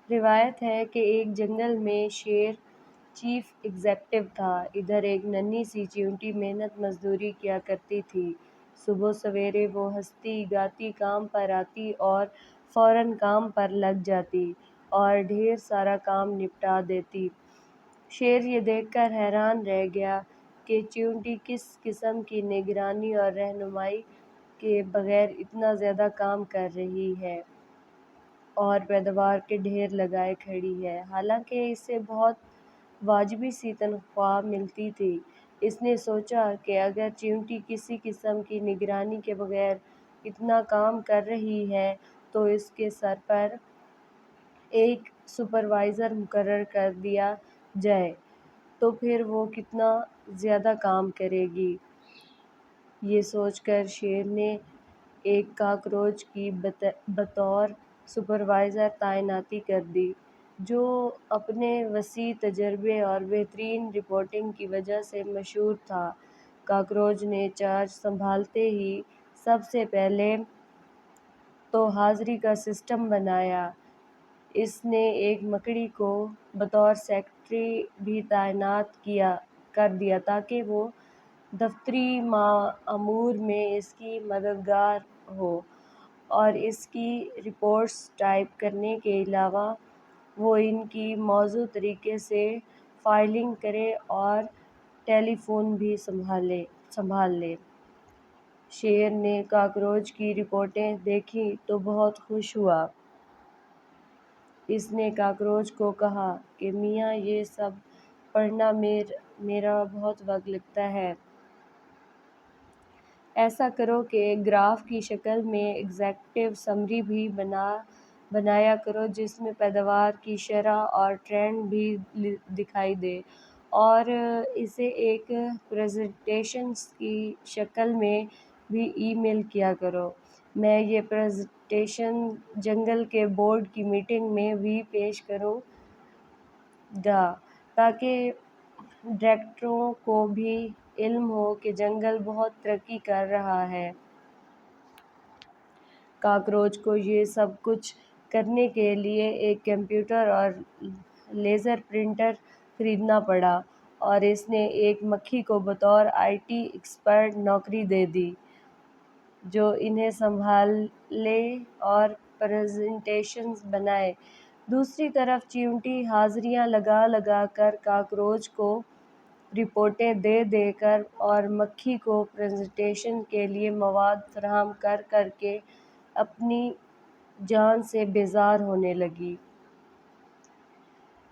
روایت ہے کہ ایک جنگل میں شیر چیف ایگزیکٹو تھا۔ ادھر ایک ننھی سی چیونٹی محنت مزدوری کیا کرتی تھی۔ صبح سویرے وہ ہنستی گاتی کام پر آتی اور فوراً کام پر لگ جاتی اور ڈھیر سارا کام نپٹا دیتی۔ شیر یہ دیکھ کر حیران رہ گیا کہ چیونٹی کس قسم کی نگرانی اور رہنمائی کے بغیر اتنا زیادہ کام کر رہی ہے اور پیداوار کے ڈھیر لگائے کھڑی ہے، حالانکہ اسے بہت واجبی سی تنخواہ ملتی تھی۔ اس نے سوچا کہ اگر چیونٹی کسی قسم کی نگرانی کے بغیر اتنا کام کر رہی ہے تو اس کے سر پر ایک سپروائزر مقرر کر دیا جائے تو پھر وہ کتنا زیادہ کام کرے گی۔ یہ سوچ کر شیر نے ایک کاکروچ کی بطور سپروائزر تعیناتی کر دی، جو اپنے وسیع تجربے اور بہترین رپورٹنگ کی وجہ سے مشہور تھا۔ کاکروچ نے چارج سنبھالتے ہی سب سے پہلے تو حاضری کا سسٹم بنایا۔ اس نے ایک مکڑی کو بطور سیکرٹری بھی تعینات کر دیا تاکہ وہ دفتری امور میں اس کی مددگار ہو اور اس کی رپورٹس ٹائپ کرنے کے علاوہ وہ ان کی موزوں طریقے سے فائلنگ کرے اور ٹیلی فون بھی سنبھال لے۔ شیر نے کاکروچ کی رپورٹیں دیکھیں تو بہت خوش ہوا۔ اس نے کاکروچ کو کہا کہ میاں یہ سب پڑھنا میرا بہت وقت لگتا ہے۔ ایسا کرو کہ گراف کی شکل میں ایگزیکٹو سمری بھی بنایا کرو جس میں پیداوار کی شرح اور ٹرینڈ بھی دکھائی دے، اور اسے ایک پریزنٹیشن کی شکل میں بھی ای میل کیا کرو۔ میں یہ پریزنٹیشن جنگل کے بورڈ کی میٹنگ میں بھی پیش کروں گا تاکہ ڈائریکٹروں کو بھی علم ہو کہ جنگل بہت ترقی کر رہا ہے۔ کاکروچ کو یہ سب کچھ کرنے کے لیے ایک کمپیوٹر اور لیزر پرنٹر خریدنا پڑا اور اس نے ایک مکھی کو بطور آئی ٹی ایکسپرٹ نوکری دے دی جو انہیں سنبھالے اور پریزنٹیشنز بنائے۔ دوسری طرف چیونٹی حاضریاں لگا کر کاکروچ کو رپورٹیں دے کر اور مکھی کو پریزنٹیشن کے لیے مواد فراہم کر کے اپنی جان سے بیزار ہونے لگی۔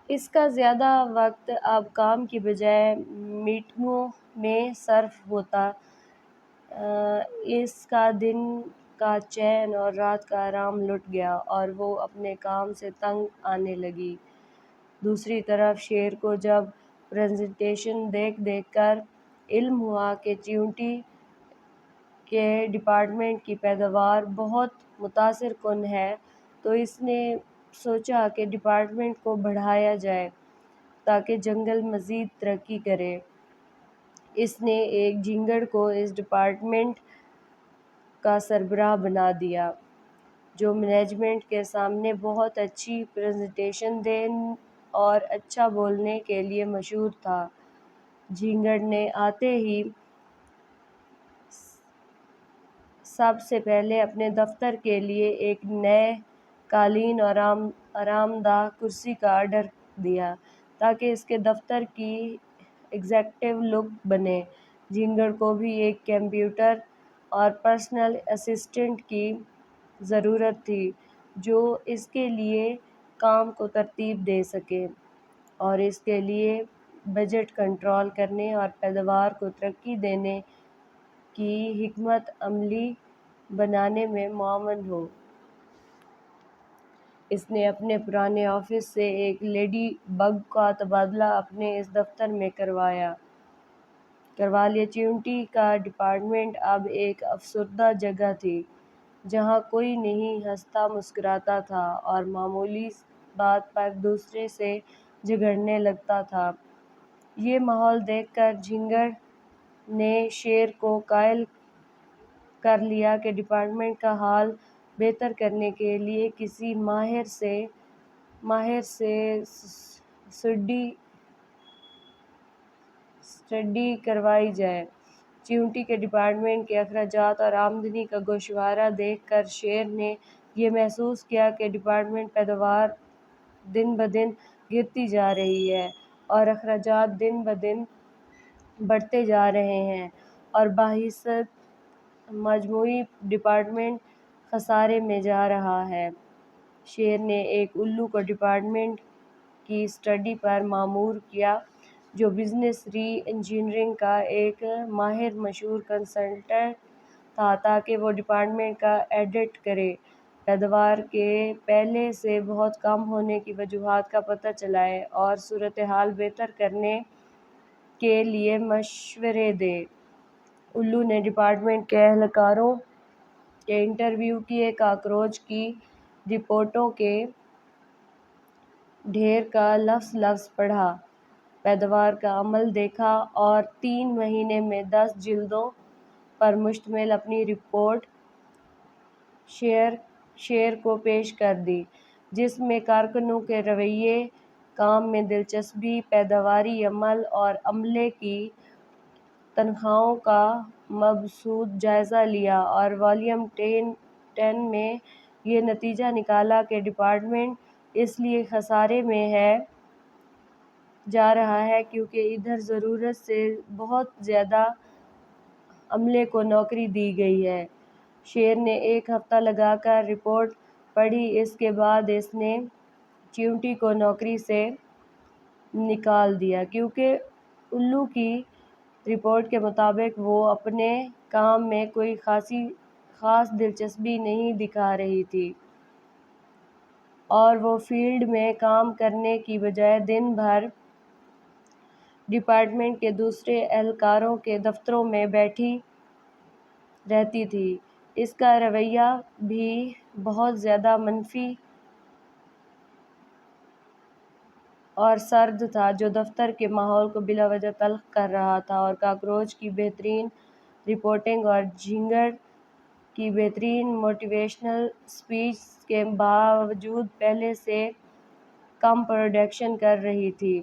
اس کا زیادہ وقت اب کام کی بجائے میٹنگوں میں صرف ہوتا۔ اس کا دن کا چین اور رات کا آرام لٹ گیا اور وہ اپنے کام سے تنگ آنے لگی۔ دوسری طرف شیر کو جب پریزنٹیشن دیکھ کر علم ہوا کہ چیونٹی کے ڈپارٹمنٹ کی پیداوار بہت متاثر کن ہے تو اس نے سوچا کہ ڈپارٹمنٹ کو بڑھایا جائے تاکہ جنگل مزید ترقی کرے۔ اس نے ایک جھینگڑ کو اس ڈپارٹمنٹ کا سربراہ بنا دیا جو مینجمنٹ کے سامنے بہت اچھی پریزنٹیشن دینے اور اچھا بولنے کے لیے مشہور تھا۔ جھینگڑ نے آتے ہی سب سے پہلے اپنے دفتر کے لیے ایک نئے قالین اور آرام دہ کرسی کا آرڈر دیا تاکہ اس کے دفتر کی ایگزیکٹو لک بنے۔ جھینگڑ کو بھی ایک کمپیوٹر اور پرسنل اسسٹنٹ کی ضرورت تھی جو اس کے لیے کام کو ترتیب دے سکے اور اس کے لیے بجٹ کنٹرول کرنے اور پیداوار کو ترقی دینے کی حکمت عملی بنانے میں معاون ہو۔ اس نے اپنے پرانے آفس سے ایک لیڈی بگ کا تبادلہ اپنے اس دفتر میں کروا لیا۔ چیونٹی کا ڈپارٹمنٹ اب ایک افسردہ جگہ تھی جہاں کوئی نہیں ہنستا مسکراتا تھا اور معمولی بات پر دوسرے سے جھگڑنے لگتا تھا۔ یہ ماحول دیکھ کر جھینگڑ نے شیر کو قائل کر لیا کہ ڈپارٹمنٹ کا حال بہتر کرنے کے لیے کسی ماہر سے ماہر سے اسٹڈی کروائی جائے۔ چیونٹی کے ڈپارٹمنٹ کے اخراجات اور آمدنی کا گوشوارہ دیکھ کر شیر نے یہ محسوس کیا کہ ڈپارٹمنٹ پیداوار دن بدن گرتی جا رہی ہے اور اخراجات دن بدن بڑھتے جا رہے ہیں اور بحیثیت مجموعی ڈپارٹمنٹ خسارے میں جا رہا ہے۔ شیر نے ایک الو کو ڈپارٹمنٹ کی اسٹڈی پر مامور کیا جو بزنس ری انجینئرنگ کا ایک ماہر مشہور کنسلٹنٹ تھا تاکہ وہ ڈپارٹمنٹ کا آڈٹ کرے، پیداوار کے پہلے سے بہت کم ہونے کی وجوہات کا پتہ چلائے اور صورتحال بہتر کرنے کے لیے مشورے دے۔ الو نے ڈپارٹمنٹ کے اہلکاروں کے انٹرویو کیے، کاکروچ کی رپورٹوں کے ڈھیر کا لفظ لفظ پڑھا، پیداوار کا عمل دیکھا اور 3 مہینے میں 10 جلدوں پر مشتمل اپنی رپورٹ شیر کو پیش کر دی، جس میں کارکنوں کے رویے، کام میں دلچسپی، پیداواری عمل اور عملے کی تنخواہوں کا مبسوط جائزہ لیا اور والیوم 10 میں یہ نتیجہ نکالا کہ ڈپارٹمنٹ اس لیے خسارے میں جا رہا ہے کیونکہ ادھر ضرورت سے بہت زیادہ عملے کو نوکری دی گئی ہے۔ شیر نے 1 ہفتہ لگا کر رپورٹ پڑھی، اس کے بعد اس نے چیونٹی کو نوکری سے نکال دیا کیونکہ الو کی رپورٹ کے مطابق وہ اپنے کام میں کوئی خاص دلچسپی نہیں دکھا رہی تھی اور وہ فیلڈ میں کام کرنے کی بجائے دن بھر ڈپارٹمنٹ کے دوسرے اہلکاروں کے دفتروں میں بیٹھی رہتی تھی۔ اس کا رویہ بھی بہت زیادہ منفی اور سرد تھا جو دفتر کے ماحول کو بلا وجہ تلخ کر رہا تھا اور کاکروچ کی بہترین رپورٹنگ اور جھینگر کی بہترین موٹیویشنل اسپیچز کے باوجود پہلے سے کم پروڈکشن کر رہی تھی۔